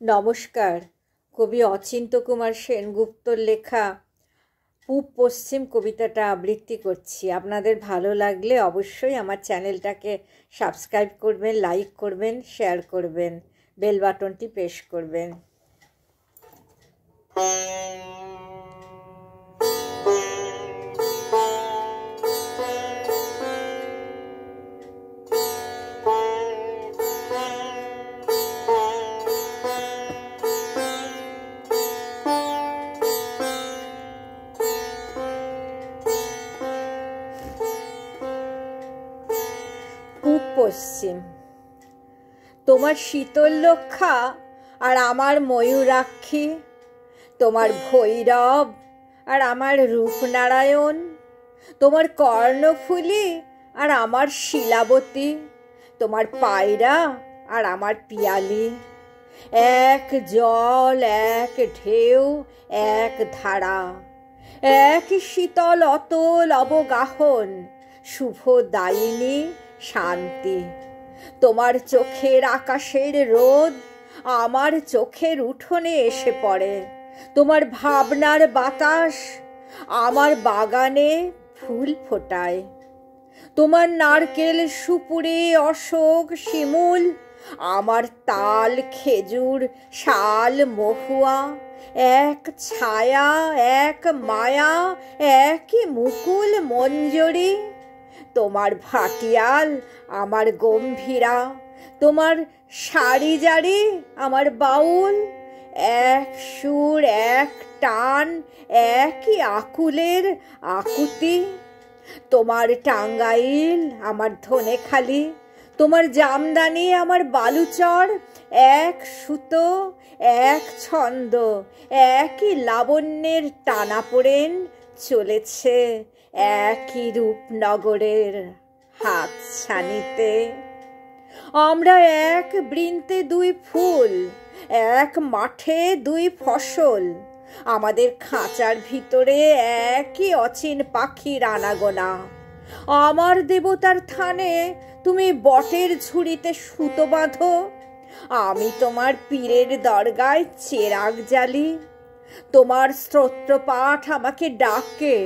নমস্কার। কবি অচিন্ত্য কুমার সেনগুপ্তর লেখা পূব পশ্চিম কবিতাটা আবৃত্তি করছি। আপনাদের ভালো লাগলে অবশ্যই আমার চ্যানেলটাকে সাবস্ক্রাইব করবেন, লাইক করবেন, শেয়ার করবেন, বেল বাটনটি প্রেস করবেন। পূব পশ্চিম। তোমার শীতললক্ষা আর আমার ময়ূরাক্ষী, তোমার ভৈরব আর আমার রূপনারায়ণ, তোমার কর্ণফুলী আর আমার শিলাবতী, তোমার পায়রা আর আমার পিয়ালি। এক জল, এক ঢেউ, এক ধারা, এক শীতল অতল অবগাহন, শুভ দায়িনী শান্তি। তোমার চোখের আকাশের রোদ আমার চোখের উঠোনে এসে পড়ে, তোমার ভাবনার বাতাস আমার বাগানে ফুল ফোটায়। তোমার নারকেল, সুপুরি, অশোক, শিমুল আমার তাল, খেজুর, শাল, মহুয়া, এক ছায়া, এক মায়া, একই মুকুল মঞ্জরি। তোমার ভাটিয়াল আমার গম্ভীরা, তোমার সারি জারি আমার বাউল, এক সুর, এক টান, একই আকুলের আকুতি। তোমার টাঙ্গাইল আমার ধনেখালি, তোমার জামদানি আমার বালুচর, এক সুতো, এক ছন্দ, একই লাবণ্যের টানাপোড়েন চলেছে একই রূপনগরের হাতছানিতে। আমরা এক বৃন্তে দুই ফুল, এক মাঠে দুই ফসল, আমাদের খাঁচার ভিতরে একই অচিন পাখির আনাগোনা। আমার দেবতার থানে তুমি বটের ঝুড়িতে সুতো বাঁধো, আমি তোমার পীরের দরগায় চেরাগ জ্বালি। তোমার স্তোত্রপাঠ আমাকে ডাকে,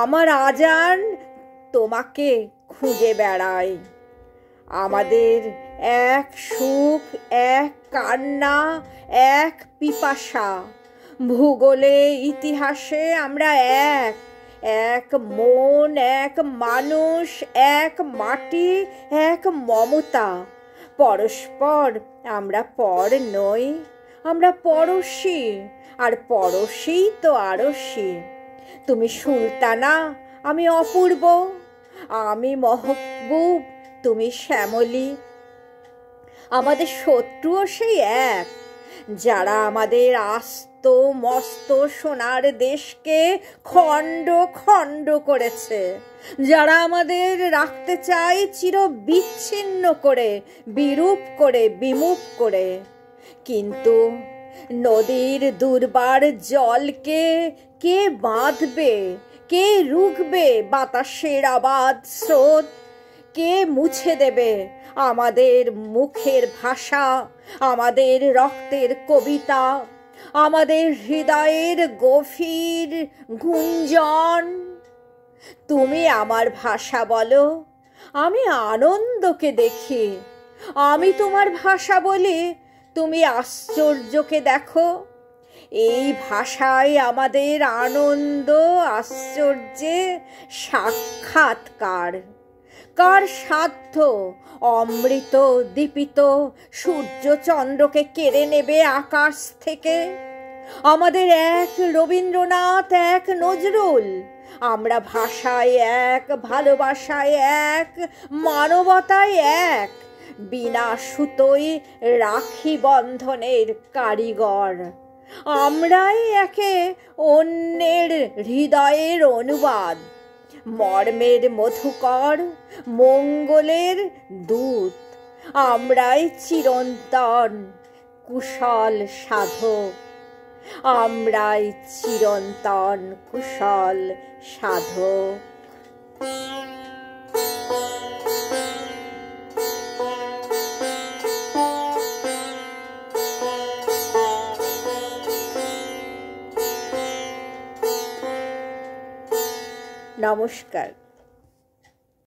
আমার আজান তোমাকে খুঁজে বেড়ায়। আমাদের এক সুখ, এক কান্না, এক পিপাসা, ভূগোলে ইতিহাসে আমরা এক, এক মন, এক মানুষ, এক মাটি, এক মমতা। পরস্পর আমরা পর নই, আমরা পড়শি, আর পড়শি তো আরশি। তুমি সুলতানা, আমি অপূর্ব, আমি মহবুব, তুমি শ্যামলী। আমাদের শত্রুও সেই এক, যারা আমাদের আস্ত মস্ত সোনার দেশকে খণ্ড খণ্ড করেছে, যারা আমাদের রাখতে চায় চির বিচ্ছিন্ন করে, বিরূপ করে, বিমুখ করে। কিন্তু নদীর দুর্বার জলকে কে বাঁধবে, কে রুখবে বাতাসের আবাদ স্রোত, কে মুছে দেবে আমাদের মুখের ভাষা, আমাদের রক্তের কবিতা, আমাদের হৃদয়ের গভীর গুঞ্জন? তুমি আমার ভাষা বলো, আমি আনন্দকে দেখি। আমি তোমার ভাষা বলি, তুমি আশ্চর্যকে দেখো। এই ভাষায় আমাদের আনন্দ আশ্চর্যে সাক্ষাৎকার। কার সাধ্য অমৃত দীপিত সূর্য চন্দ্রকে কেড়ে নেবে আকাশ থেকে? আমাদের এক রবীন্দ্রনাথ, এক নজরুল, আমরা ভাষায় এক, ভালোবাসায় এক, মানবতায় এক, বিনা সুতোয় রাখি বন্ধনের কারিগর। আমরাই একে অন্যের হৃদয়ের অনুবাদ, মর্মের মধুকর, মঙ্গলের দূত। আমরাই চিরন্তন কুশল সাধক, আমরাই চিরন্তন কুশল সাধক। নমস্কার।